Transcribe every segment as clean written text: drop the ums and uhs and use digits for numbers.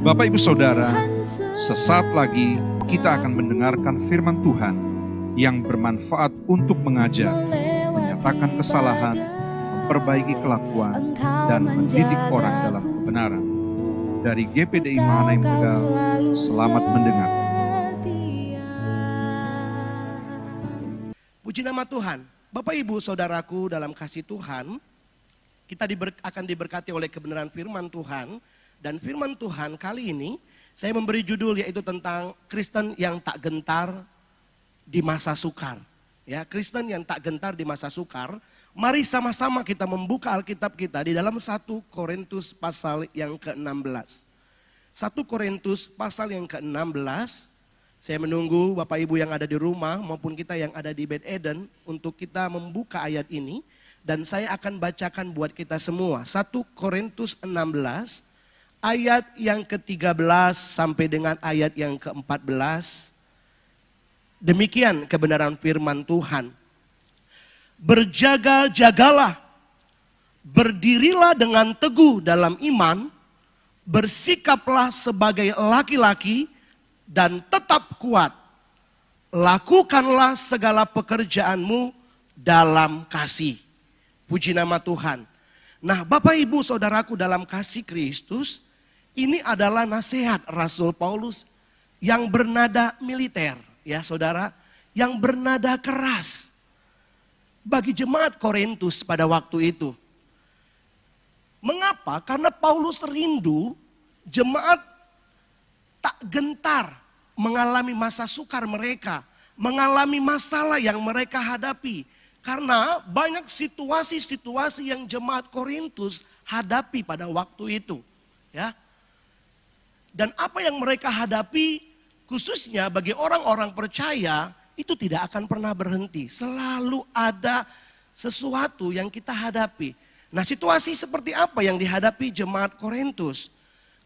Bapak Ibu Saudara, sesaat lagi kita akan mendengarkan firman Tuhan yang bermanfaat untuk mengajar, menyatakan kesalahan, memperbaiki kelakuan, dan mendidik orang dalam kebenaran. Dari GPDI Mahanaim Tegal, selamat mendengar. Puji nama Tuhan. Bapak Ibu Saudaraku dalam kasih Tuhan, kita akan diberkati oleh kebenaran firman Tuhan. Dan firman Tuhan kali ini saya memberi judul yaitu tentang Kristen yang tak gentar di masa sukar. Ya, Kristen yang tak gentar di masa sukar. Mari sama-sama kita membuka Alkitab kita di dalam 1 Korintus pasal yang ke-16. 1 Korintus pasal yang ke-16. Saya menunggu Bapak Ibu yang ada di rumah maupun kita yang ada di Beth Eden untuk kita membuka ayat ini. Dan saya akan bacakan buat kita semua. 1 Korintus 16 ayat yang ke-13 sampai dengan ayat yang ke-14. Demikian kebenaran firman Tuhan. Berjaga-jagalah, berdirilah dengan teguh dalam iman, bersikaplah sebagai laki-laki dan tetap kuat. Lakukanlah segala pekerjaanmu dalam kasih. Puji nama Tuhan. Nah, Bapak Ibu Saudaraku dalam kasih Kristus, ini adalah nasihat Rasul Paulus yang bernada militer, ya saudara, yang bernada keras bagi jemaat Korintus pada waktu itu. Mengapa? Karena Paulus rindu jemaat tak gentar mengalami masa sukar mereka, mengalami masalah yang mereka hadapi. Karena banyak situasi-situasi yang jemaat Korintus hadapi pada waktu itu, ya. Dan apa yang mereka hadapi khususnya bagi orang-orang percaya itu tidak akan pernah berhenti. Selalu ada sesuatu yang kita hadapi. Nah, situasi seperti apa yang dihadapi jemaat Korintus?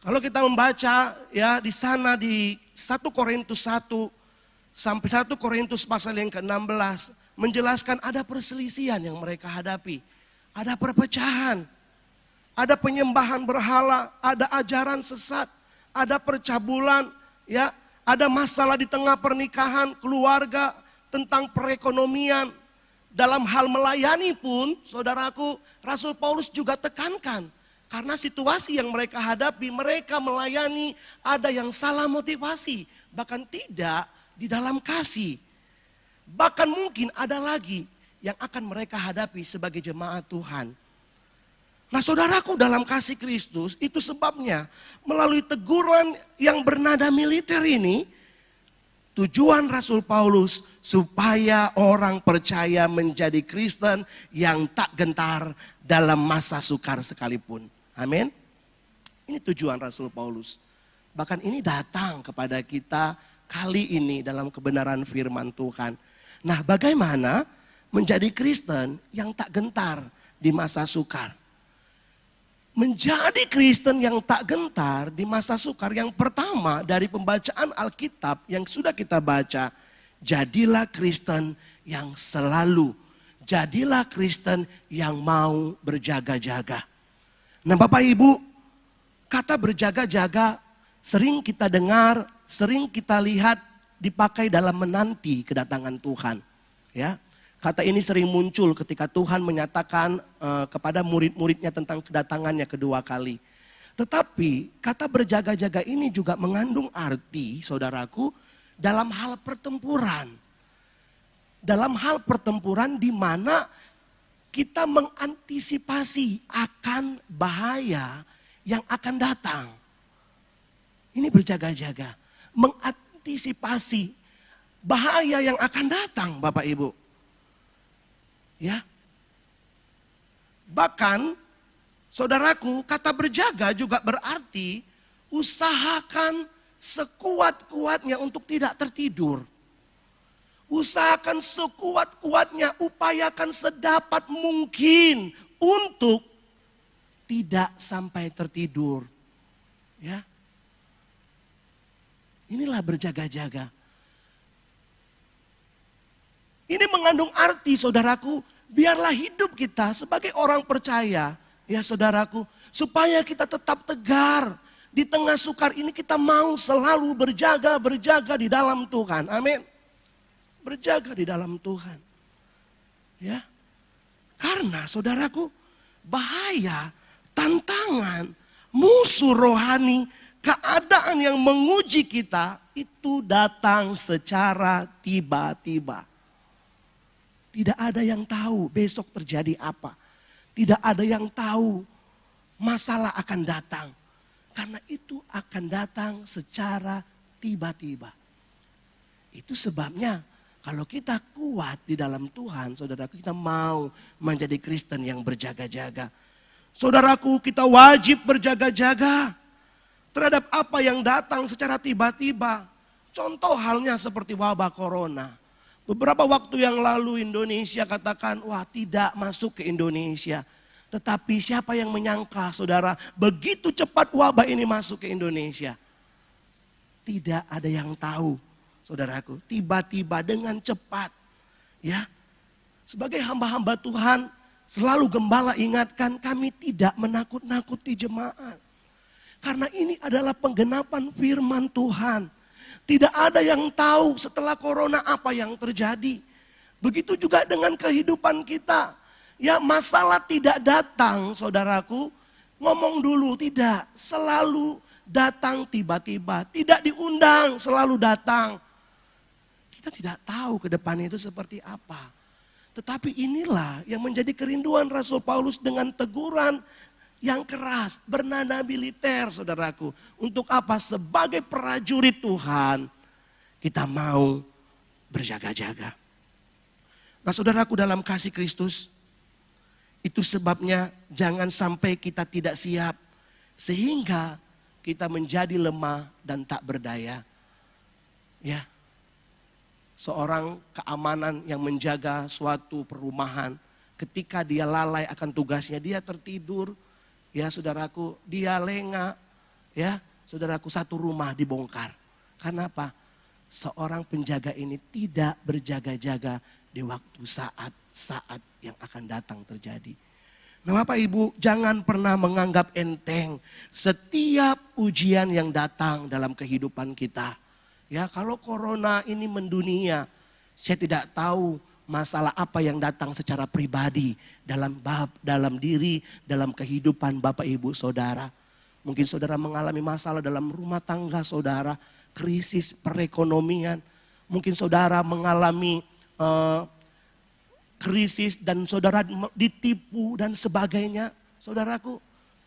Kalau kita membaca ya di sana di 1 Korintus 1 sampai 1 Korintus pasal yang ke-16 menjelaskan ada perselisihan yang mereka hadapi. Ada perpecahan, ada penyembahan berhala, ada ajaran sesat. Ada percabulan, ya, ada masalah di tengah pernikahan, keluarga, tentang perekonomian. Dalam hal melayani pun, saudaraku, Rasul Paulus juga tekankan. Karena situasi yang mereka hadapi, mereka melayani, ada yang salah motivasi. Bahkan tidak di dalam kasih. Bahkan mungkin ada lagi yang akan mereka hadapi sebagai jemaat Tuhan. Nah saudaraku dalam kasih Kristus itu sebabnya melalui teguran yang bernada militer ini tujuan Rasul Paulus supaya orang percaya menjadi Kristen yang tak gentar dalam masa sukar sekalipun. Amin. Ini tujuan Rasul Paulus. Bahkan ini datang kepada kita kali ini dalam kebenaran firman Tuhan. Nah bagaimana menjadi Kristen yang tak gentar di masa sukar? Menjadi Kristen yang tak gentar di masa sukar, yang pertama dari pembacaan Alkitab yang sudah kita baca, jadilah Kristen yang selalu, jadilah Kristen yang mau berjaga-jaga. Nah Bapak Ibu, kata berjaga-jaga sering kita dengar, sering kita lihat dipakai dalam menanti kedatangan Tuhan. Ya. Kata ini sering muncul ketika Tuhan menyatakan kepada murid-muridnya tentang kedatangannya kedua kali. Tetapi kata berjaga-jaga ini juga mengandung arti, saudaraku, dalam hal pertempuran. Dalam hal pertempuran di mana kita mengantisipasi akan bahaya yang akan datang. Ini berjaga-jaga, mengantisipasi bahaya yang akan datang, Bapak Ibu. Ya, bahkan saudaraku kata berjaga juga berarti usahakan sekuat-kuatnya untuk tidak tertidur. Usahakan sekuat-kuatnya, upayakan sedapat mungkin untuk tidak sampai tertidur. Ya, inilah berjaga-jaga. Ini mengandung arti saudaraku, biarlah hidup kita sebagai orang percaya, ya saudaraku, supaya kita tetap tegar Di tengah sukar ini kita mau selalu berjaga di dalam Tuhan. Amin. Berjaga di dalam Tuhan. Ya. Karena saudaraku, bahaya, tantangan, musuh rohani, keadaan yang menguji kita itu datang secara tiba-tiba. Tidak ada yang tahu besok terjadi apa. Tidak ada yang tahu masalah akan datang. Karena itu akan datang secara tiba-tiba. Itu sebabnya kalau kita kuat di dalam Tuhan, saudaraku, kita mau menjadi Kristen yang berjaga-jaga. Saudaraku, kita wajib berjaga-jaga terhadap apa yang datang secara tiba-tiba. Contoh halnya seperti wabah corona. Beberapa waktu yang lalu Indonesia katakan, wah tidak masuk ke Indonesia. Tetapi siapa yang menyangka, saudara, begitu cepat wabah ini masuk ke Indonesia. Tidak ada yang tahu, saudaraku, tiba-tiba dengan cepat. Ya, sebagai hamba-hamba Tuhan, selalu gembala ingatkan kami tidak menakut-nakuti jemaat. Karena ini adalah penggenapan firman Tuhan. Tidak ada yang tahu setelah corona apa yang terjadi. Begitu juga dengan kehidupan kita. Ya, masalah tidak datang, saudaraku. Ngomong dulu, tidak. Selalu datang tiba-tiba. Tidak diundang, selalu datang. Kita tidak tahu ke depan itu seperti apa. Tetapi inilah yang menjadi kerinduan Rasul Paulus dengan teguran yang keras, bernada militer, saudaraku. Untuk apa? Sebagai prajurit Tuhan, kita mau berjaga-jaga. Nah, saudaraku, dalam kasih Kristus, itu sebabnya jangan sampai kita tidak siap, sehingga kita menjadi lemah dan tak berdaya. Ya, seorang keamanan yang menjaga suatu perumahan, ketika dia lalai akan tugasnya, dia tertidur. Ya, saudaraku, dia lengah, ya, saudaraku, satu rumah dibongkar. Karena apa? Seorang penjaga ini tidak berjaga-jaga di waktu saat yang akan datang terjadi. Nah, Bapak Ibu, jangan pernah menganggap enteng setiap ujian yang datang dalam kehidupan kita. Ya, kalau corona ini mendunia, saya tidak tahu masalah apa yang datang secara pribadi dalam diri, dalam kehidupan Bapak Ibu Saudara. Mungkin saudara mengalami masalah dalam rumah tangga saudara, krisis perekonomian. Mungkin saudara mengalami krisis dan saudara ditipu dan sebagainya. Saudaraku,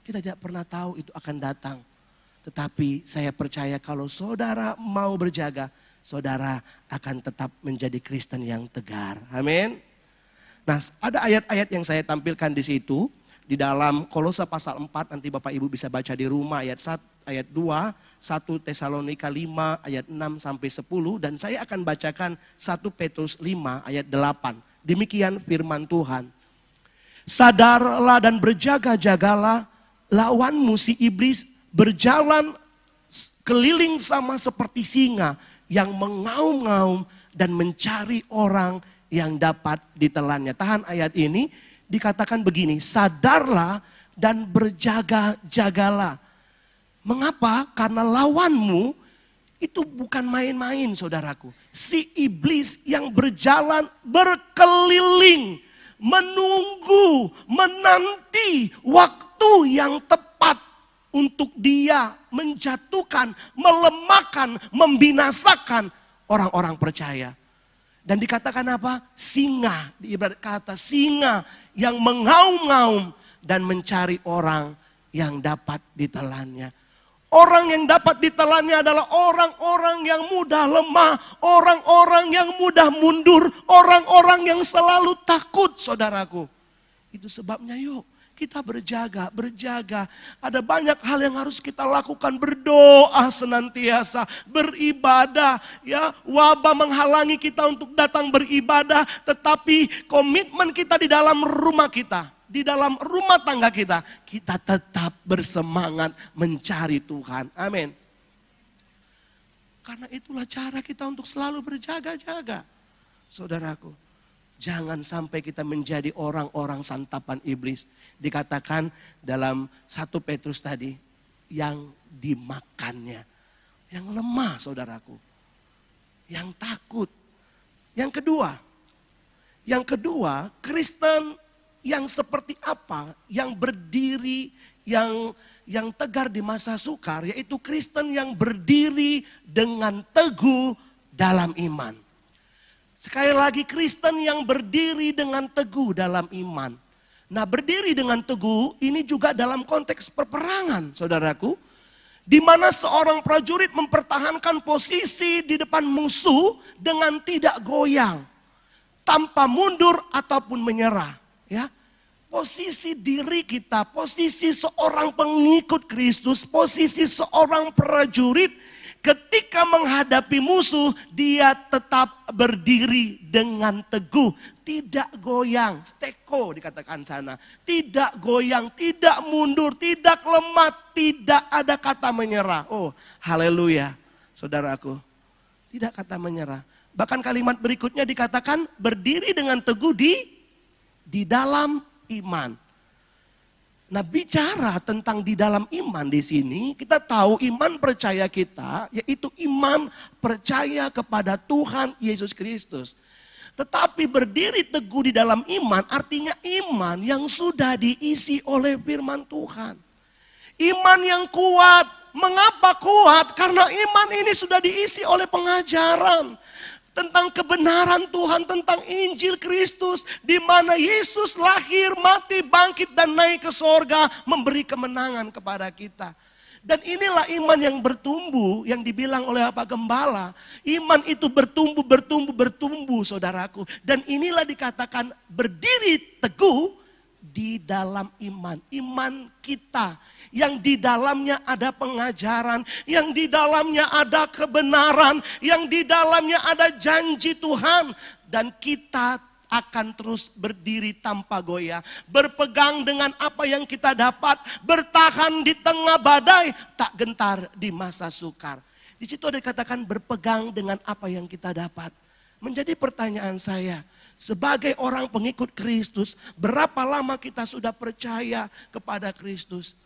kita tidak pernah tahu itu akan datang. Tetapi saya percaya kalau saudara mau berjaga, saudara akan tetap menjadi Kristen yang tegar. Amin. Nah, ada ayat-ayat yang saya tampilkan di situ. Di dalam Kolose pasal 4, nanti Bapak Ibu bisa baca di rumah, ayat 1, ayat 2, 1 Tesalonika 5, ayat 6 sampai 10. Dan saya akan bacakan 1 Petrus 5, ayat 8. Demikian firman Tuhan. Sadarlah dan berjaga-jagalah, lawanmu si iblis berjalan keliling sama seperti singa yang mengaum-ngaum dan mencari orang yang dapat ditelannya. Tahan ayat ini, dikatakan begini, sadarlah dan berjaga-jagalah. Mengapa? Karena lawanmu itu bukan main-main, saudaraku. Si iblis yang berjalan berkeliling, menunggu, menanti waktu yang tepat untuk dia menjatuhkan, melemahkan, membinasakan orang-orang percaya. Dan dikatakan apa? Singa, ibarat kata singa yang mengaum-ngaum dan mencari orang yang dapat ditelannya. Orang yang dapat ditelannya adalah orang-orang yang mudah lemah, orang-orang yang mudah mundur, orang-orang yang selalu takut, saudaraku. Itu sebabnya yuk, kita berjaga. Ada banyak hal yang harus kita lakukan, berdoa senantiasa, beribadah. Ya, wabah menghalangi kita untuk datang beribadah, tetapi komitmen kita di dalam rumah kita, di dalam rumah tangga kita, kita tetap bersemangat mencari Tuhan. Amin. Karena itulah cara kita untuk selalu berjaga-jaga. Saudaraku, jangan sampai kita menjadi orang-orang santapan iblis. Dikatakan dalam 1 Petrus tadi, yang dimakannya. Yang lemah, saudaraku. Yang takut. Yang kedua, Kristen yang seperti apa? Yang berdiri, yang tegar di masa sukar, yaitu Kristen yang berdiri dengan teguh dalam iman. Sekali lagi, Kristen yang berdiri dengan teguh dalam iman. Nah, berdiri dengan teguh ini juga dalam konteks peperangan, saudaraku. Di mana seorang prajurit mempertahankan posisi di depan musuh dengan tidak goyang, tanpa mundur ataupun menyerah. Ya, posisi diri kita, posisi seorang pengikut Kristus, posisi seorang prajurit ketika menghadapi musuh, dia tetap berdiri dengan teguh, tidak goyang, steko dikatakan sana, tidak goyang, tidak mundur, tidak lemah, tidak ada kata menyerah. Oh, haleluya, saudaraku, tidak kata menyerah. Bahkan kalimat berikutnya dikatakan berdiri dengan teguh di dalam iman. Nah, bicara tentang di dalam iman di sini, kita tahu iman percaya kita, yaitu iman percaya kepada Tuhan Yesus Kristus. Tetapi berdiri teguh di dalam iman artinya iman yang sudah diisi oleh firman Tuhan. Iman yang kuat. Mengapa kuat? Karena iman ini sudah diisi oleh pengajaran tentang kebenaran Tuhan, tentang Injil Kristus, di mana Yesus lahir, mati, bangkit, dan naik ke sorga, memberi kemenangan kepada kita. Dan inilah iman yang bertumbuh, yang dibilang oleh Pak Gembala. Iman itu bertumbuh, saudaraku. Dan inilah dikatakan berdiri teguh di dalam iman. Iman kita yang di dalamnya ada pengajaran, yang di dalamnya ada kebenaran, yang di dalamnya ada janji Tuhan. Dan kita akan terus berdiri tanpa goyah, berpegang dengan apa yang kita dapat, bertahan di tengah badai, tak gentar di masa sukar. Di situ ada dikatakan berpegang dengan apa yang kita dapat. Menjadi pertanyaan saya, sebagai orang pengikut Kristus, berapa lama kita sudah percaya kepada Kristus?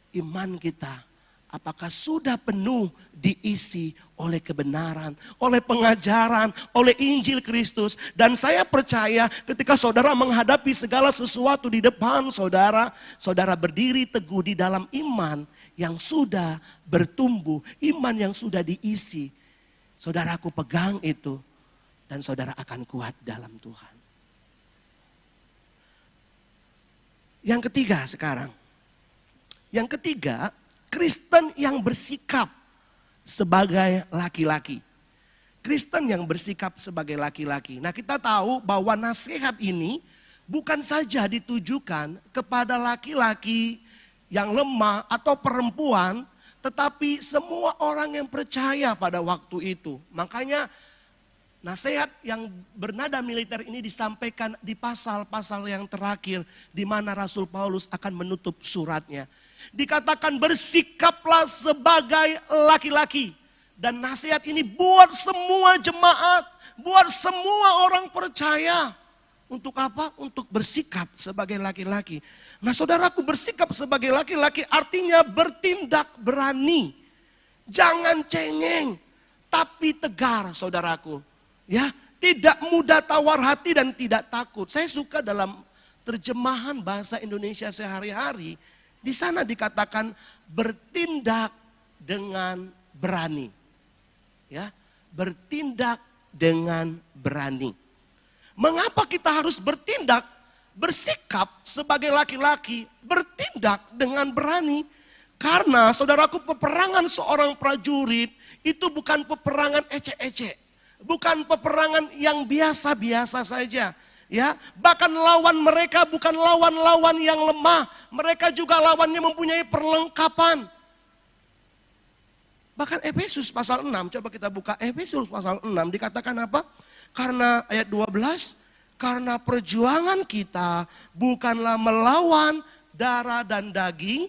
Iman kita, apakah sudah penuh diisi oleh kebenaran, oleh pengajaran, oleh Injil Kristus? Dan saya percaya ketika saudara menghadapi segala sesuatu di depan saudara, saudara berdiri teguh di dalam iman yang sudah bertumbuh, iman yang sudah diisi. Saudaraku pegang itu dan saudara akan kuat dalam Tuhan. Yang ketiga sekarang. Yang ketiga, Kristen yang bersikap sebagai laki-laki. Kristen yang bersikap sebagai laki-laki. Nah, kita tahu bahwa nasihat ini bukan saja ditujukan kepada laki-laki yang lemah atau perempuan, tetapi semua orang yang percaya pada waktu itu. Makanya nasihat yang bernada militer ini disampaikan di pasal-pasal yang terakhir, di mana Rasul Paulus akan menutup suratnya. Dikatakan bersikaplah sebagai laki-laki. Dan nasihat ini buat semua jemaat, buat semua orang percaya. Untuk apa? Untuk bersikap sebagai laki-laki. Nah, saudaraku, bersikap sebagai laki-laki artinya bertindak berani. Jangan cengeng, tapi tegar, saudaraku. Ya, tidak mudah tawar hati dan tidak takut. Saya suka dalam terjemahan bahasa Indonesia sehari-hari. Di sana dikatakan bertindak dengan berani. Ya, bertindak dengan berani. Mengapa kita harus bertindak, bersikap sebagai laki-laki, bertindak dengan berani? Karena saudaraku, peperangan seorang prajurit itu bukan peperangan ecek-ecek. Bukan peperangan yang biasa-biasa saja. Ya, bahkan lawan mereka bukan lawan-lawan yang lemah. Mereka juga lawannya mempunyai perlengkapan. Bahkan Efesus pasal 6, coba kita buka Efesus pasal 6, dikatakan apa? Karena ayat 12, karena perjuangan kita bukanlah melawan darah dan daging,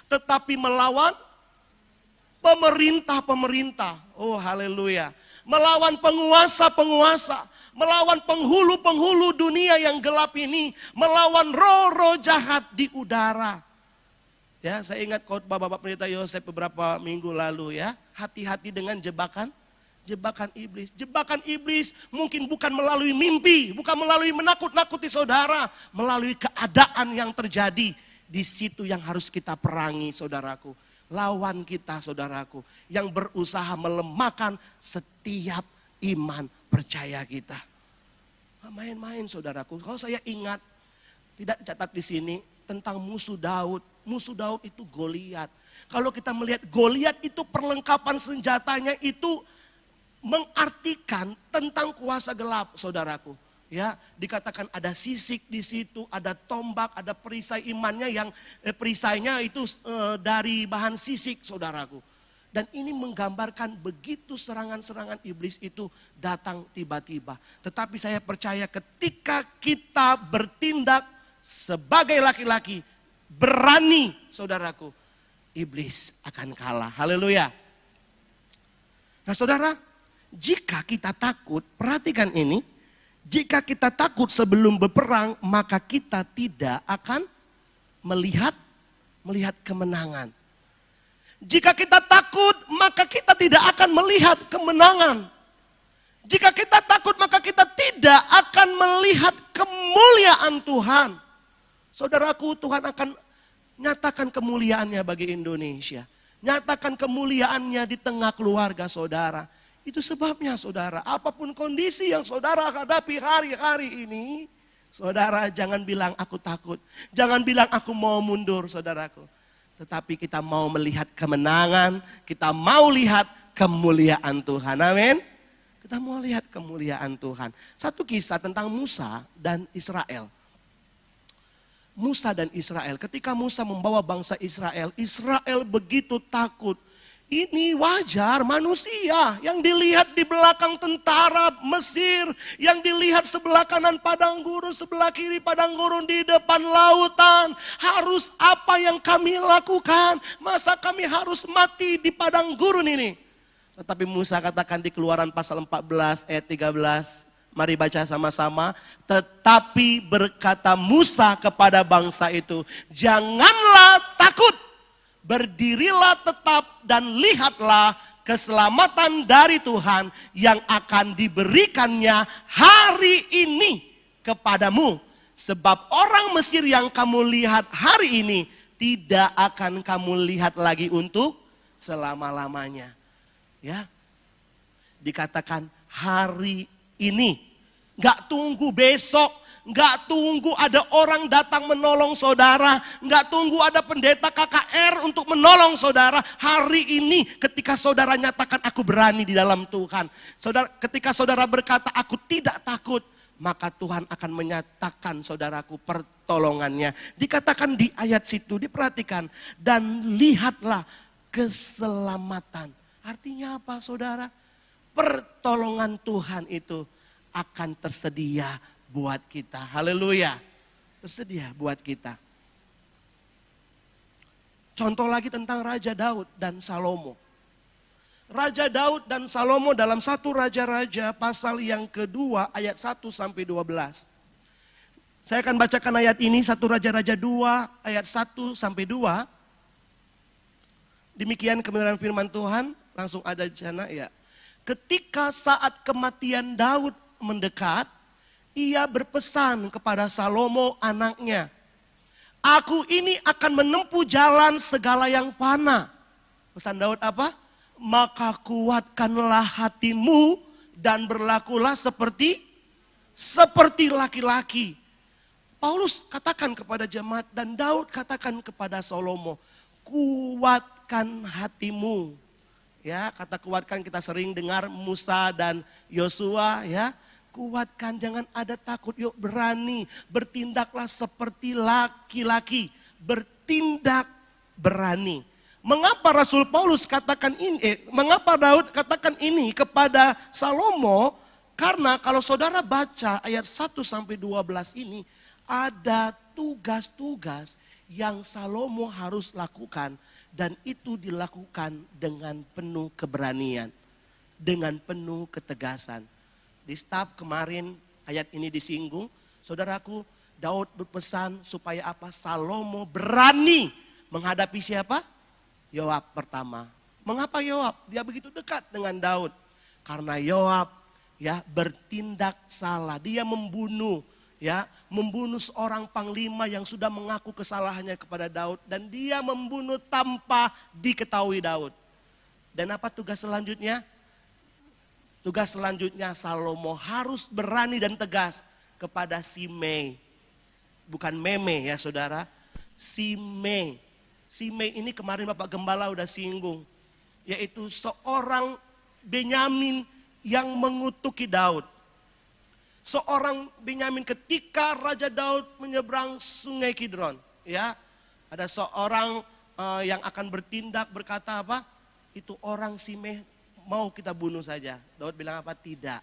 tetapi melawan pemerintah-pemerintah. Oh, haleluya. Melawan penguasa-penguasa, melawan penghulu-penghulu dunia yang gelap ini, melawan roh-roh jahat di udara. Ya, saya ingat khotbah Bapak Pendeta Yosef beberapa minggu lalu ya. Hati-hati dengan jebakan iblis. Jebakan iblis mungkin bukan melalui mimpi, bukan melalui menakut-nakuti saudara, melalui keadaan yang terjadi. Di situ yang harus kita perangi, saudaraku. Lawan kita, saudaraku, yang berusaha melemahkan setiap iman percaya kita. Main-main, saudaraku. Kalau saya ingat, tidak catat di sini tentang musuh Daud. Musuh Daud itu Goliat. Kalau kita melihat Goliat itu perlengkapan senjatanya itu mengartikan tentang kuasa gelap, saudaraku. Ya, dikatakan ada sisik di situ, ada tombak, ada perisai imannya yang perisainya itu dari bahan sisik, saudaraku. Dan ini menggambarkan begitu serangan-serangan iblis itu datang tiba-tiba. Tetapi saya percaya ketika kita bertindak sebagai laki-laki, berani, saudaraku, iblis akan kalah. Haleluya. Nah, saudara, jika kita takut, perhatikan ini, jika kita takut sebelum berperang, maka kita tidak akan melihat kemenangan. Jika kita takut, maka kita tidak akan melihat kemenangan. Jika kita takut, maka kita tidak akan melihat kemuliaan Tuhan. Saudaraku, Tuhan akan nyatakan kemuliaannya bagi Indonesia. Nyatakan kemuliaannya di tengah keluarga saudara. Itu sebabnya saudara, apapun kondisi yang saudara hadapi hari-hari ini, saudara jangan bilang aku takut. Jangan bilang aku mau mundur, saudaraku. Tetapi kita mau melihat kemenangan, kita mau lihat kemuliaan Tuhan. Amin. Kita mau lihat kemuliaan Tuhan. Satu kisah tentang Musa dan Israel. Musa dan Israel, ketika Musa membawa bangsa Israel, Israel begitu takut. Ini wajar, manusia yang dilihat di belakang tentara Mesir, yang dilihat sebelah kanan padang gurun, sebelah kiri padang gurun, di depan lautan. Harus apa yang kami lakukan? Masa kami harus mati di padang gurun ini? Tetapi Musa katakan di Keluaran pasal 14 ayat 13, mari baca sama-sama. Tetapi berkata Musa kepada bangsa itu, janganlah takut. Berdirilah tetap dan lihatlah keselamatan dari Tuhan yang akan diberikannya hari ini kepadamu. Sebab orang Mesir yang kamu lihat hari ini tidak akan kamu lihat lagi untuk selama-lamanya. Ya, dikatakan hari ini, gak tunggu besok. Nggak tunggu ada orang datang menolong saudara. Nggak tunggu ada pendeta KKR untuk menolong saudara. Hari ini ketika saudara nyatakan aku berani di dalam Tuhan. Ketika saudara berkata aku tidak takut. Maka Tuhan akan menyatakan saudaraku pertolongannya. Dikatakan di ayat situ, diperhatikan. Dan lihatlah keselamatan. Artinya apa saudara? Pertolongan Tuhan itu akan tersedia buat kita. Haleluya. Tersedia buat kita. Contoh lagi tentang Raja Daud dan Salomo. Raja Daud dan Salomo dalam satu Raja-Raja pasal yang kedua ayat 1 sampai 12. Saya akan bacakan ayat ini, satu Raja-Raja 2 ayat 1 sampai 2. Demikian kebenaran firman Tuhan, langsung ada di sana ya. Ketika saat kematian Daud mendekat, ia berpesan kepada Salomo anaknya, aku ini akan menempuh jalan segala yang fana. Pesan Daud apa? Maka kuatkanlah hatimu dan berlakulah seperti laki-laki. Paulus katakan kepada jemaat dan Daud katakan kepada Salomo, kuatkan hatimu. Ya, kata kuatkan kita sering dengar Musa dan Yosua ya. Kuatkan, jangan ada takut, yuk berani, bertindaklah seperti laki-laki, bertindak berani. Mengapa Rasul Paulus katakan ini, mengapa Daud katakan ini kepada Salomo? Karena kalau saudara baca ayat 1 sampai 12 ini, ada tugas-tugas yang Salomo harus lakukan dan itu dilakukan dengan penuh keberanian, dengan penuh ketegasan. Di staf kemarin ayat ini disinggung, saudaraku, Daud berpesan supaya apa? Salomo berani menghadapi siapa? Yoab pertama. Mengapa Yoab? Dia begitu dekat dengan Daud. Karena Yoab ya bertindak salah. Dia membunuh seorang panglima yang sudah mengaku kesalahannya kepada Daud. Dan dia membunuh tanpa diketahui Daud. Dan apa tugas selanjutnya? Tugas selanjutnya Salomo harus berani dan tegas kepada Simei. Bukan Meme ya saudara. Simei. Simei ini kemarin Bapak Gembala udah singgung. Yaitu seorang Benyamin yang mengutuki Daud. Seorang Benyamin ketika Raja Daud menyeberang sungai Kidron. Ya, ada seorang yang akan bertindak berkata apa? Itu orang Simei mau kita bunuh saja. Daud bilang apa? Tidak.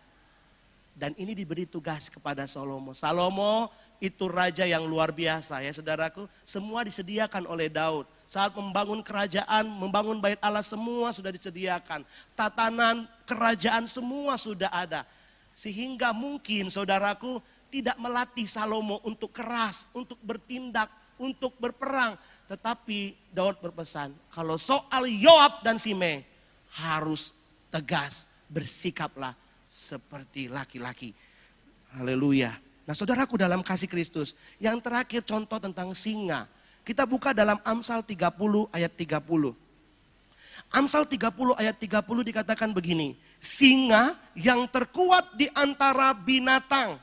Dan ini diberi tugas kepada Salomo. Salomo itu raja yang luar biasa ya saudaraku. Semua disediakan oleh Daud. Saat membangun kerajaan, membangun bait Allah semua sudah disediakan. Tatanan kerajaan semua sudah ada. Sehingga mungkin saudaraku tidak melatih Salomo untuk keras, untuk bertindak, untuk berperang. Tetapi Daud berpesan, kalau soal Yoab dan Simei harus tegas, bersikaplah seperti laki-laki. Haleluya. Nah saudaraku dalam kasih Kristus, yang terakhir contoh tentang singa. Kita buka dalam Amsal 30 ayat 30. Amsal 30 ayat 30 dikatakan begini. Singa yang terkuat di antara binatang.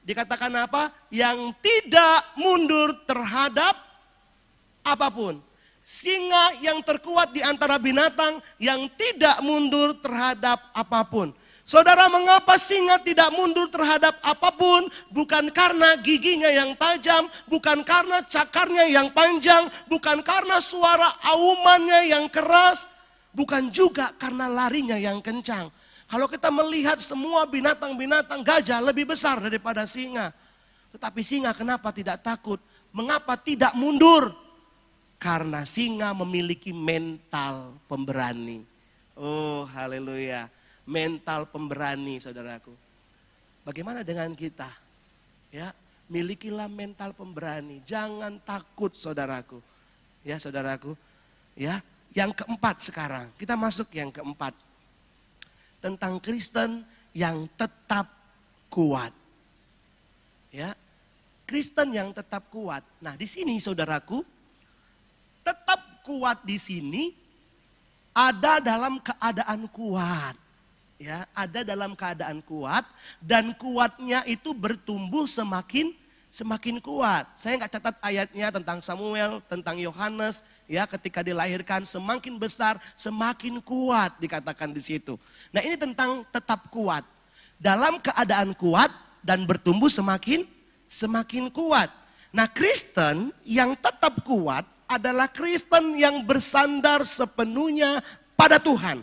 Dikatakan apa? Yang tidak mundur terhadap apapun. Singa yang terkuat di antara binatang yang tidak mundur terhadap apapun. Saudara, mengapa singa tidak mundur terhadap apapun? Bukan karena giginya yang tajam, bukan karena cakarnya yang panjang, bukan karena suara aumannya yang keras, bukan juga karena larinya yang kencang. Kalau kita melihat semua binatang-binatang, gajah lebih besar daripada singa. Tetapi singa kenapa tidak takut? Mengapa tidak mundur? Karena singa memiliki mental pemberani. Oh, haleluya. Mental pemberani, saudaraku. Bagaimana dengan kita? Ya, milikilah mental pemberani. Jangan takut, saudaraku. Ya, saudaraku. Ya, yang keempat sekarang. Kita masuk yang keempat. Tentang Kristen yang tetap kuat. Ya, Kristen yang tetap kuat. Nah, di sini saudaraku, tetap kuat di sini ada dalam keadaan kuat. Ya, ada dalam keadaan kuat dan kuatnya itu bertumbuh semakin kuat. Saya nggak catat ayatnya tentang Samuel, tentang Yohanes, ya ketika dilahirkan semakin besar, semakin kuat dikatakan di situ. Nah, ini tentang tetap kuat. Dalam keadaan kuat dan bertumbuh semakin kuat. Nah, Kristen yang tetap kuat adalah Kristen yang bersandar sepenuhnya pada Tuhan.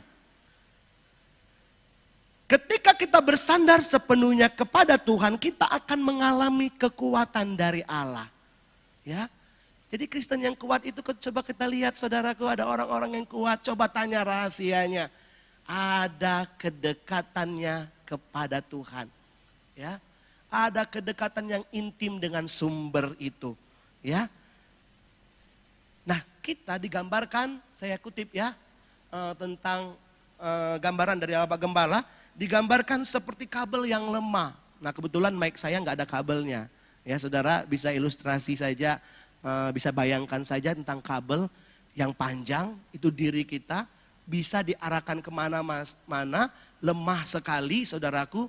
Ketika kita bersandar sepenuhnya kepada Tuhan, kita akan mengalami kekuatan dari Allah. Ya. Jadi Kristen yang kuat itu coba kita lihat saudaraku, ada orang-orang yang kuat, coba tanya rahasianya. Ada kedekatannya kepada Tuhan. Ya. Ada kedekatan yang intim dengan sumber itu. Ya. Nah, kita digambarkan, saya kutip ya, tentang gambaran dari Bapak Gembala, digambarkan seperti kabel yang lemah. Nah, kebetulan mic saya nggak ada kabelnya. Ya, saudara bisa ilustrasi saja, bisa bayangkan saja tentang kabel yang panjang, itu diri kita bisa diarahkan kemana-mana, lemah sekali, saudaraku,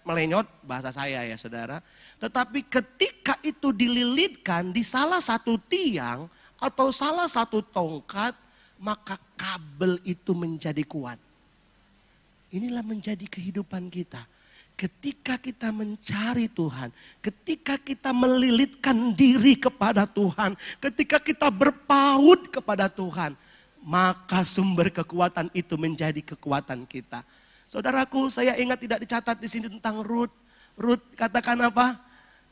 melenyot bahasa saya ya saudara. Tetapi ketika itu dililitkan di salah satu tiang atau salah satu tongkat, maka kabel itu menjadi kuat. Inilah menjadi kehidupan kita. Ketika kita mencari Tuhan, ketika kita melilitkan diri kepada Tuhan, ketika kita berpaut kepada Tuhan, maka sumber kekuatan itu menjadi kekuatan kita. Saudaraku, saya ingat tidak dicatat di sini tentang Rut. Rut katakan apa?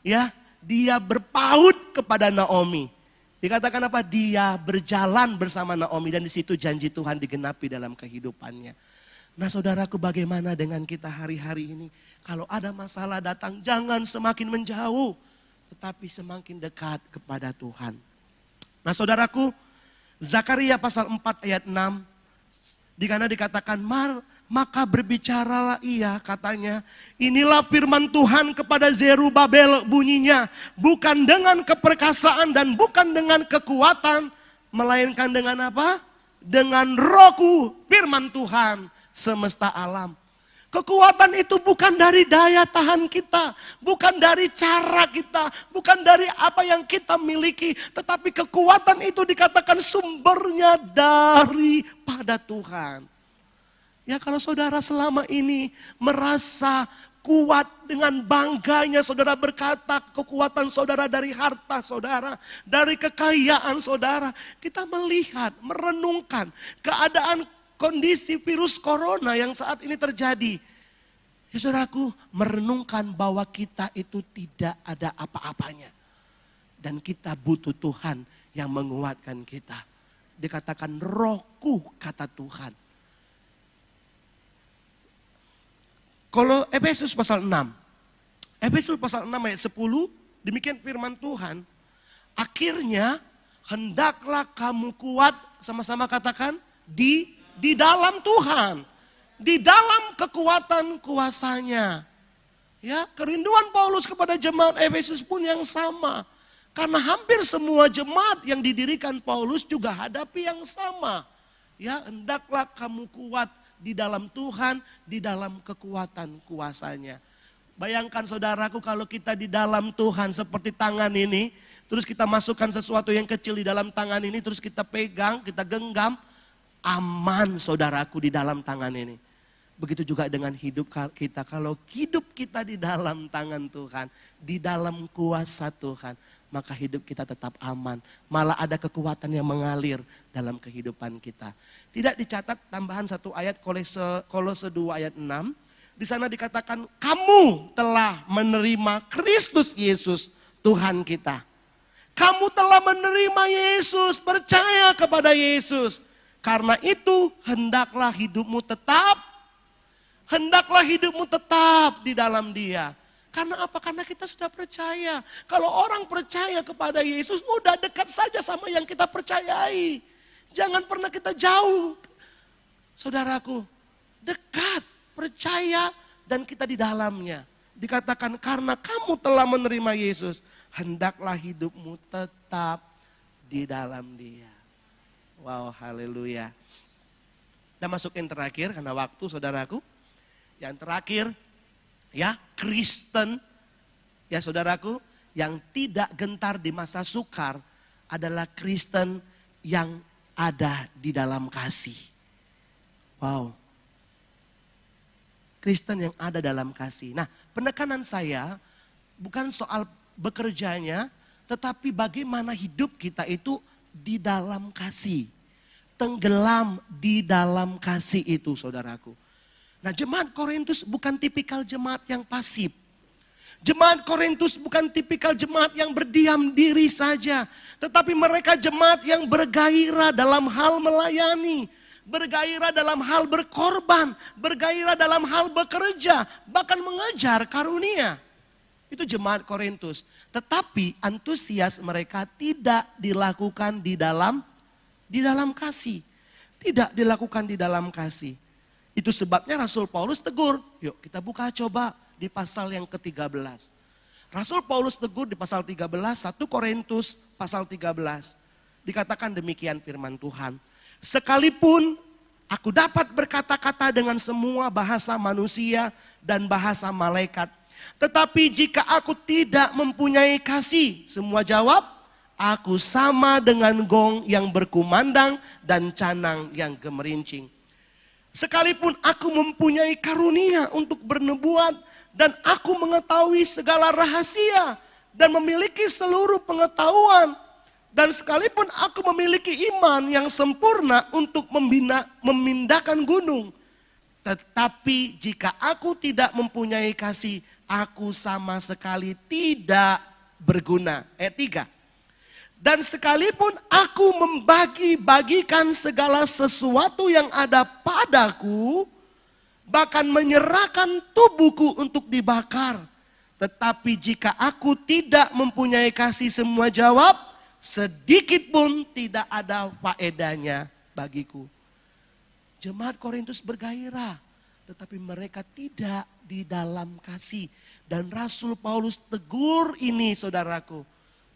Ya, dia berpaut kepada Naomi. Dikatakan apa? Dia berjalan bersama Naomi dan di situ janji Tuhan digenapi dalam kehidupannya. Nah saudaraku, bagaimana dengan kita hari-hari ini? Kalau ada masalah datang, jangan semakin menjauh, tetapi semakin dekat kepada Tuhan. Nah saudaraku, Zakaria pasal 4 ayat 6. Di mana dikatakan, maka berbicaralah ia, katanya, inilah firman Tuhan kepada Zerubabel bunyinya, bukan dengan keperkasaan dan bukan dengan kekuatan, melainkan dengan apa? Dengan rohku, firman Tuhan semesta alam. Kekuatan itu bukan dari daya tahan kita, bukan dari cara kita, bukan dari apa yang kita miliki, tetapi kekuatan itu dikatakan sumbernya daripada Tuhan. Ya, kalau saudara selama ini merasa kuat, dengan bangganya saudara berkata kekuatan saudara dari harta saudara, dari kekayaan saudara, kita melihat, merenungkan keadaan kondisi virus corona yang saat ini terjadi. Ya saudaraku, merenungkan bahwa kita itu tidak ada apa-apanya. Dan kita butuh Tuhan yang menguatkan kita. Dikatakan rohku, kata Tuhan. Kalau Efesus pasal 6. Efesus pasal 6 ayat 10, demikian firman Tuhan. Akhirnya hendaklah kamu kuat, sama-sama katakan, di dalam Tuhan, di dalam kekuatan kuasanya. Ya, kerinduan Paulus kepada jemaat Efesus pun yang sama. Karena hampir semua jemaat yang didirikan Paulus juga hadapi yang sama. Ya, hendaklah kamu kuat di dalam Tuhan, di dalam kekuatan kuasanya. Bayangkan saudaraku, kalau kita di dalam Tuhan seperti tangan ini, terus kita masukkan sesuatu yang kecil di dalam tangan ini, terus kita pegang, kita genggam, aman saudaraku di dalam tangan ini. Begitu juga dengan hidup kita. Kalau hidup kita di dalam tangan Tuhan, di dalam kuasa Tuhan, maka hidup kita tetap aman. Malah ada kekuatan yang mengalir dalam kehidupan kita. Tidak dicatat tambahan satu ayat, Kolose 2 ayat 6. Di sana dikatakan, kamu telah menerima Kristus Yesus Tuhan kita. Kamu telah menerima Yesus, percaya kepada Yesus. Karena itu hendaklah hidupmu tetap di dalam Dia. Karena apa? Karena kita sudah percaya. Kalau orang percaya kepada Yesus, udah dekat saja sama yang kita percayai. Jangan pernah kita jauh. Saudaraku, dekat, percaya, dan kita di dalamnya. Dikatakan karena kamu telah menerima Yesus, hendaklah hidupmu tetap di dalam Dia. Wow, haleluya. Kita masuk yang terakhir karena waktu saudaraku. Yang terakhir, ya, Kristen, ya saudaraku, yang tidak gentar di masa sukar adalah Kristen yang ada di dalam kasih. Wow. Kristen yang ada dalam kasih. Nah, penekanan saya bukan soal bekerjanya, tetapi bagaimana hidup kita itu di dalam kasih. Tenggelam di dalam kasih itu, saudaraku. Nah, jemaat Korintus bukan tipikal jemaat yang pasif. Jemaat Korintus bukan tipikal jemaat yang berdiam diri saja. Tetapi mereka jemaat yang bergairah dalam hal melayani. Bergairah dalam hal berkorban. Bergairah dalam hal bekerja. Bahkan mengejar karunia. Itu jemaat Korintus. Tetapi antusias mereka tidak dilakukan di dalam kasih. Tidak dilakukan di dalam kasih. Itu sebabnya Rasul Paulus tegur. Yuk kita buka coba di pasal yang ke-13. Rasul Paulus tegur di pasal 13, 1 Korintus pasal 13. Dikatakan demikian firman Tuhan. Sekalipun aku dapat berkata-kata dengan semua bahasa manusia dan bahasa malaikat. Tetapi jika aku tidak mempunyai kasih, semua jawab, aku sama dengan gong yang berkumandang dan canang yang gemerincing. Sekalipun aku mempunyai karunia untuk bernubuat dan aku mengetahui segala rahasia dan memiliki seluruh pengetahuan. Dan sekalipun aku memiliki iman yang sempurna untuk memindahkan gunung. Tetapi jika aku tidak mempunyai kasih, aku sama sekali tidak berguna. Ayat 3. Dan sekalipun aku membagi-bagikan segala sesuatu yang ada padaku, bahkan menyerahkan tubuhku untuk dibakar. Tetapi jika aku tidak mempunyai kasih, semua jawab, sedikit pun tidak ada faedahnya bagiku. Jemaat Korintus bergairah, tetapi mereka tidak di dalam kasih. Dan Rasul Paulus tegur ini saudaraku,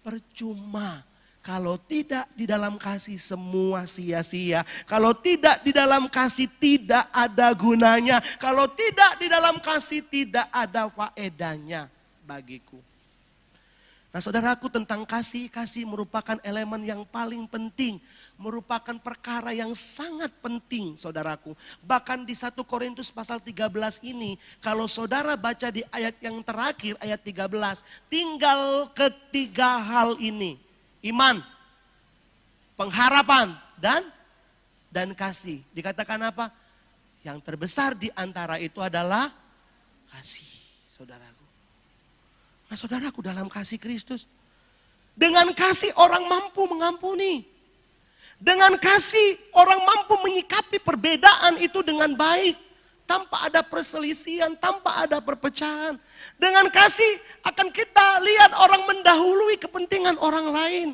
percuma. Kalau tidak di dalam kasih semua sia-sia. Kalau tidak di dalam kasih tidak ada gunanya. Kalau tidak di dalam kasih tidak ada faedahnya bagiku. Nah saudaraku, tentang kasih, kasih merupakan elemen yang paling penting. Merupakan perkara yang sangat penting saudaraku. Bahkan di 1 Korintus pasal 13 ini, kalau saudara baca di ayat yang terakhir, ayat 13. Tinggal ketiga hal ini. Iman, pengharapan, dan kasih. Dikatakan apa? Yang terbesar di antara itu adalah kasih saudaraku. Nah saudaraku, dalam kasih Kristus, dengan kasih orang mampu mengampuni. Dengan kasih orang mampu menyikapi perbedaan itu dengan baik. Tanpa ada perselisihan, tanpa ada perpecahan. Dengan kasih akan kita lihat orang mendahului kepentingan orang lain.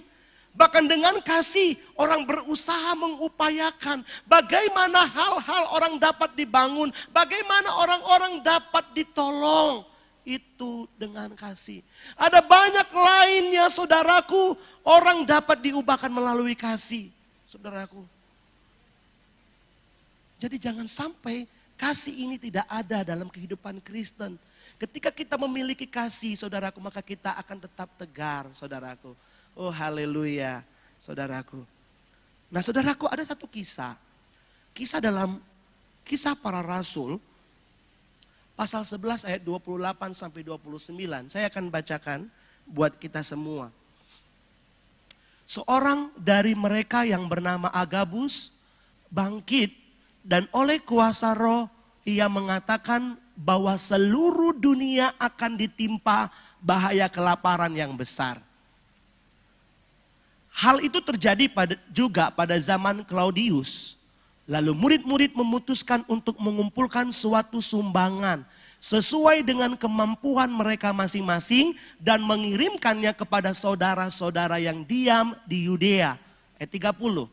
Bahkan dengan kasih orang berusaha mengupayakan bagaimana hal-hal orang dapat dibangun. Bagaimana orang-orang dapat ditolong. Itu dengan kasih. Ada banyak lainnya saudaraku, orang dapat diubahkan melalui kasih. Saudaraku. Jadi jangan sampai kasih ini tidak ada dalam kehidupan Kristen. Ketika kita memiliki kasih saudaraku, maka kita akan tetap tegar saudaraku. Oh haleluya saudaraku. Nah saudaraku, ada satu kisah. Kisah dalam Kisah Para Rasul. Pasal 11 ayat 28 sampai 29. Saya akan bacakan buat kita semua. Seorang dari mereka yang bernama Agabus bangkit dan oleh kuasa roh ia mengatakan bahwa seluruh dunia akan ditimpa bahaya kelaparan yang besar. Hal itu terjadi juga pada zaman Claudius. Lalu murid-murid memutuskan untuk mengumpulkan suatu sumbangan sesuai dengan kemampuan mereka masing-masing dan mengirimkannya kepada saudara-saudara yang diam di Yudea. Ayat 30.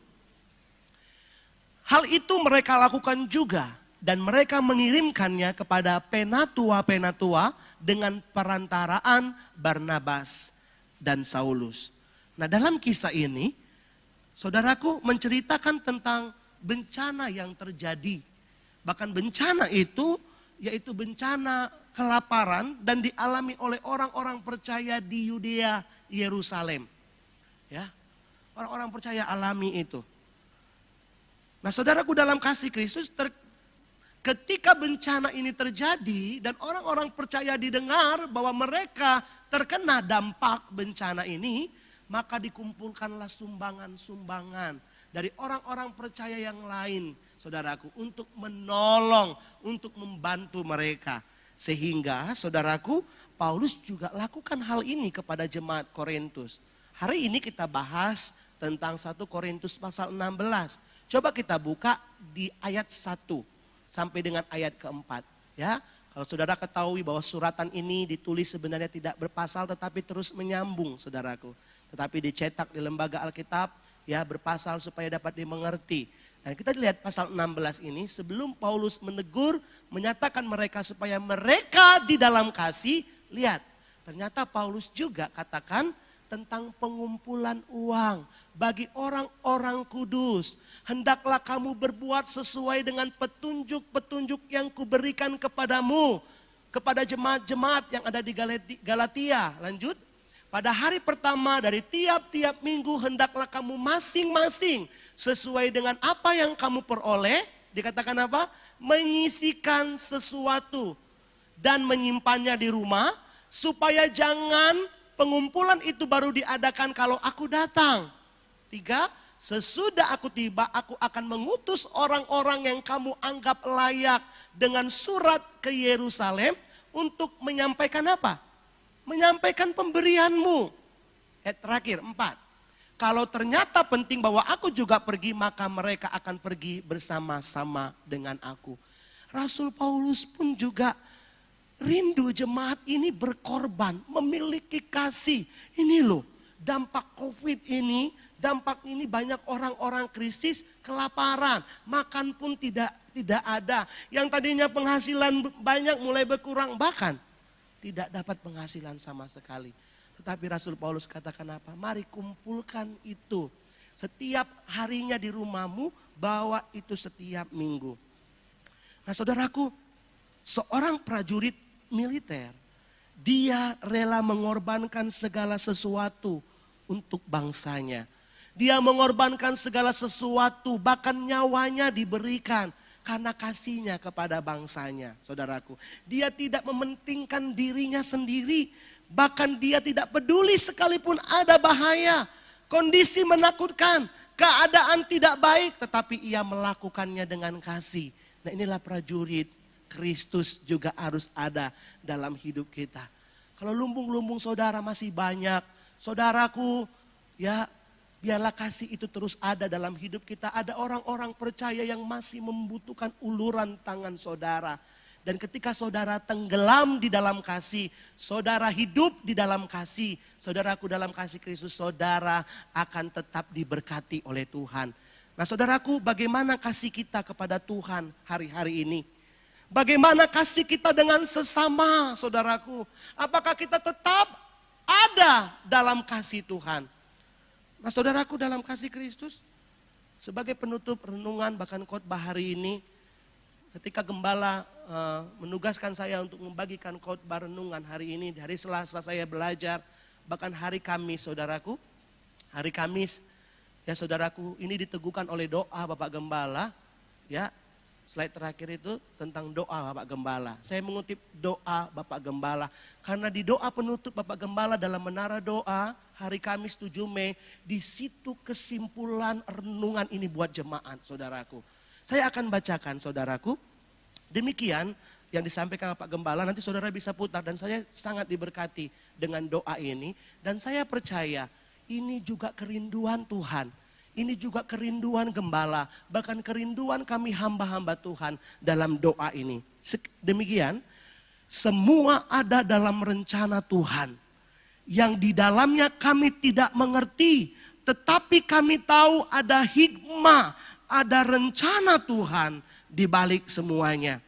Hal itu mereka lakukan juga dan mereka mengirimkannya kepada penatua-penatua dengan perantaraan Barnabas dan Saulus. Nah dalam kisah ini, saudaraku menceritakan tentang bencana yang terjadi. Bahkan bencana itu yaitu bencana kelaparan dan dialami oleh orang-orang percaya di Yudea, Yerusalem. Ya, orang-orang percaya alami itu. Nah saudaraku, dalam kasih Kristus, ketika bencana ini terjadi dan orang-orang percaya didengar bahwa mereka terkena dampak bencana ini, maka dikumpulkanlah sumbangan-sumbangan dari orang-orang percaya yang lain, saudaraku, untuk menolong, untuk membantu mereka. Sehingga, saudaraku, Paulus juga lakukan hal ini kepada jemaat Korintus. Hari ini kita bahas tentang 1 Korintus pasal 16. Coba kita buka di ayat 1 sampai dengan ayat keempat. Ya, kalau saudara ketahui bahwa suratan ini ditulis sebenarnya tidak berpasal tetapi terus menyambung, saudaraku. Tetapi dicetak di lembaga Alkitab, ya, berpasal supaya dapat dimengerti. Dan kita lihat pasal 16 ini, sebelum Paulus menegur, menyatakan mereka supaya mereka di dalam kasih. Lihat, ternyata Paulus juga katakan tentang pengumpulan uang bagi orang-orang kudus. Hendaklah kamu berbuat sesuai dengan petunjuk-petunjuk yang kuberikan kepadamu, kepada jemaat-jemaat yang ada di Galatia. Lanjut. Pada hari pertama dari tiap-tiap minggu hendaklah kamu masing-masing sesuai dengan apa yang kamu peroleh. Dikatakan apa? Menyisikan sesuatu dan menyimpannya di rumah supaya jangan pengumpulan itu baru diadakan kalau aku datang. 3, sesudah aku tiba aku akan mengutus orang-orang yang kamu anggap layak dengan surat ke Yerusalem untuk menyampaikan apa? Menyampaikan pemberianmu. Terakhir 4. Kalau ternyata penting bahwa aku juga pergi, maka mereka akan pergi bersama-sama dengan aku. Rasul Paulus pun juga rindu jemaat ini berkorban, memiliki kasih. Ini loh, dampak COVID ini, dampak ini banyak orang-orang krisis, kelaparan, makan pun tidak ada. Yang tadinya penghasilan banyak mulai berkurang, bahkan tidak dapat penghasilan sama sekali. Tetapi Rasul Paulus katakan apa? Mari kumpulkan itu. Setiap harinya di rumahmu, bawa itu setiap minggu. Nah saudaraku, seorang prajurit militer, dia rela mengorbankan segala sesuatu untuk bangsanya. Dia mengorbankan segala sesuatu, bahkan nyawanya diberikan karena kasihnya kepada bangsanya, saudaraku. Dia tidak mementingkan dirinya sendiri, bahkan dia tidak peduli sekalipun ada bahaya, kondisi menakutkan, keadaan tidak baik, tetapi ia melakukannya dengan kasih. Nah inilah prajurit Kristus juga harus ada dalam hidup kita. Kalau lumbung-lumbung saudara masih banyak, saudaraku, ya biarlah kasih itu terus ada dalam hidup kita. Ada orang-orang percaya yang masih membutuhkan uluran tangan saudara. Dan ketika saudara tenggelam di dalam kasih, saudara hidup di dalam kasih, saudaraku dalam kasih Kristus, saudara akan tetap diberkati oleh Tuhan. Nah saudaraku, bagaimana kasih kita kepada Tuhan hari-hari ini? Bagaimana kasih kita dengan sesama, saudaraku? Apakah kita tetap ada dalam kasih Tuhan? Nah saudaraku, dalam kasih Kristus, sebagai penutup renungan bahkan khotbah hari ini, ketika gembala menugaskan saya untuk membagikan khotbah renungan hari ini, hari Selasa saya belajar, bahkan hari Kamis, saudaraku, hari Kamis, ya saudaraku, ini diteguhkan oleh doa Bapak Gembala, ya. Slide terakhir itu tentang doa Bapak Gembala. Saya mengutip doa Bapak Gembala. Karena di doa penutup Bapak Gembala dalam menara doa hari Kamis 7 Mei. Di situ kesimpulan renungan ini buat jemaat saudaraku. Saya akan bacakan saudaraku. Demikian yang disampaikan Bapak Gembala. Nanti saudara bisa putar dan saya sangat diberkati dengan doa ini. Dan saya percaya ini juga kerinduan Tuhan. Ini juga kerinduan gembala, bahkan kerinduan kami hamba-hamba Tuhan dalam doa ini. Demikian, semua ada dalam rencana Tuhan. Yang di dalamnya kami tidak mengerti, tetapi kami tahu ada hikmah, ada rencana Tuhan di balik semuanya.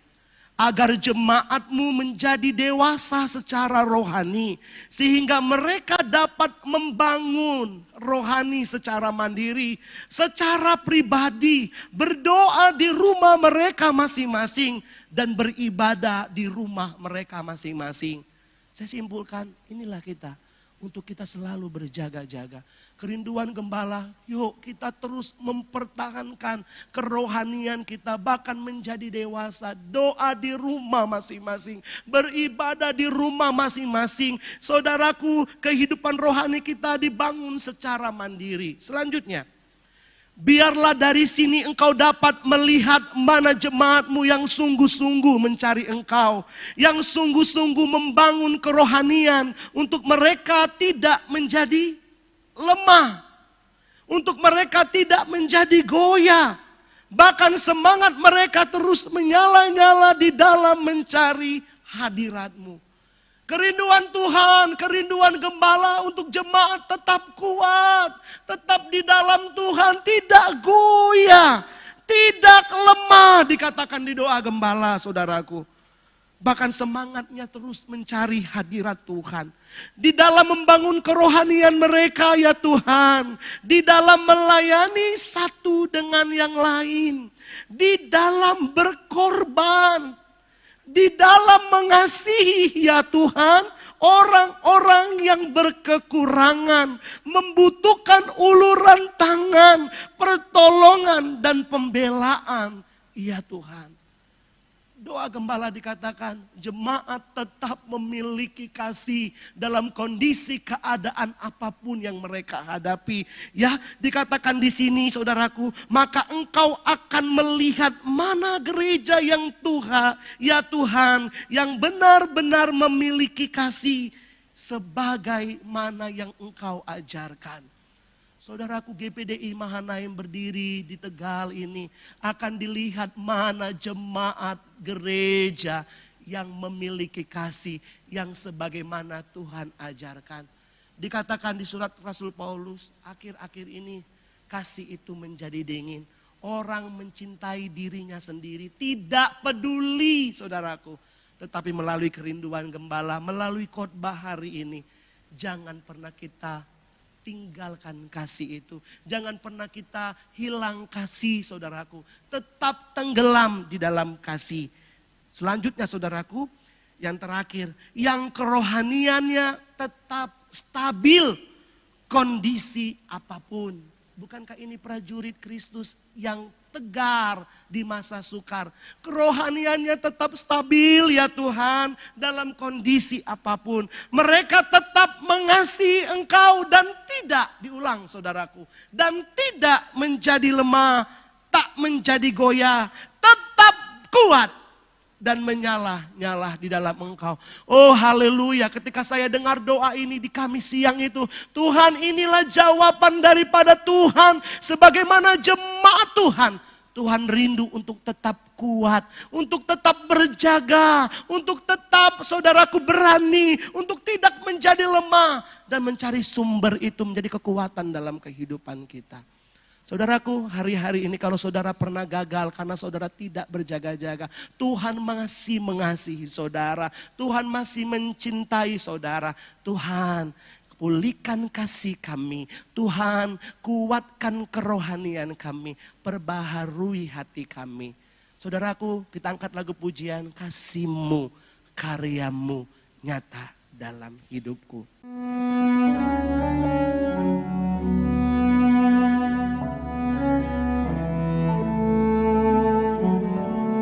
Agar jemaatmu menjadi dewasa secara rohani. Sehingga mereka dapat membangun rohani secara mandiri. Secara pribadi. Berdoa di rumah mereka masing-masing. Dan beribadah di rumah mereka masing-masing. Saya simpulkan inilah kita. Untuk kita selalu berjaga-jaga. Kerinduan gembala, yuk kita terus mempertahankan kerohanian kita. Bahkan menjadi dewasa, doa di rumah masing-masing. Beribadah di rumah masing-masing. Saudaraku, kehidupan rohani kita dibangun secara mandiri. Selanjutnya, biarlah dari sini engkau dapat melihat mana jemaatmu yang sungguh-sungguh mencari engkau. Yang sungguh-sungguh membangun kerohanian untuk mereka tidak menjadi lemah. Untuk mereka tidak menjadi goyah. Bahkan semangat mereka terus menyala-nyala di dalam mencari hadiratmu. Kerinduan Tuhan, kerinduan gembala untuk jemaat tetap kuat. Tetap di dalam Tuhan, tidak goyah, tidak lemah dikatakan di doa gembala saudaraku. Bahkan semangatnya terus mencari hadirat Tuhan. Di dalam membangun kerohanian mereka ya Tuhan. Di dalam melayani satu dengan yang lain. Di dalam berkorban. Di dalam mengasihi ya Tuhan, orang-orang yang berkekurangan, membutuhkan uluran tangan, pertolongan dan pembelaan ya Tuhan. Doa gembala dikatakan jemaat tetap memiliki kasih dalam kondisi keadaan apapun yang mereka hadapi. Ya, dikatakan di sini saudaraku, maka engkau akan melihat mana gereja yang Tuhan yang benar-benar memiliki kasih sebagaimana yang engkau ajarkan. Saudaraku, GPDI Mahanaim berdiri di Tegal ini akan dilihat mana jemaat gereja yang memiliki kasih yang sebagaimana Tuhan ajarkan. Dikatakan di surat Rasul Paulus, akhir-akhir ini kasih itu menjadi dingin. Orang mencintai dirinya sendiri, tidak peduli saudaraku. Tetapi melalui kerinduan gembala, melalui khotbah hari ini, jangan pernah kita tinggalkan kasih itu. Jangan pernah kita hilang kasih saudaraku. Tetap tenggelam di dalam kasih. Selanjutnya saudaraku, yang terakhir, yang kerohaniannya tetap stabil kondisi apapun. Bukankah ini prajurit Kristus yang tegar di masa sukar? Kerohaniannya tetap stabil ya Tuhan dalam kondisi apapun. Mereka tetap mengasihi Engkau dan tidak, diulang saudaraku, dan tidak menjadi lemah, tak menjadi goyah, tetap kuat dan menyala-nyala di dalam Engkau. Oh haleluya, ketika saya dengar doa ini di Kamis siang itu, Tuhan inilah jawaban daripada Tuhan. Sebagaimana jemaat Tuhan, Tuhan rindu untuk tetap kuat, untuk tetap berjaga, untuk tetap saudaraku berani, untuk tidak menjadi lemah, dan mencari sumber itu menjadi kekuatan dalam kehidupan kita. Saudaraku, hari-hari ini kalau saudara pernah gagal karena saudara tidak berjaga-jaga, Tuhan masih mengasihi saudara, Tuhan masih mencintai saudara. Tuhan, pulihkan kasih kami, Tuhan kuatkan kerohanian kami, perbaharui hati kami. Saudaraku, kita angkat lagu pujian, kasih-Mu, karya-Mu nyata dalam hidupku.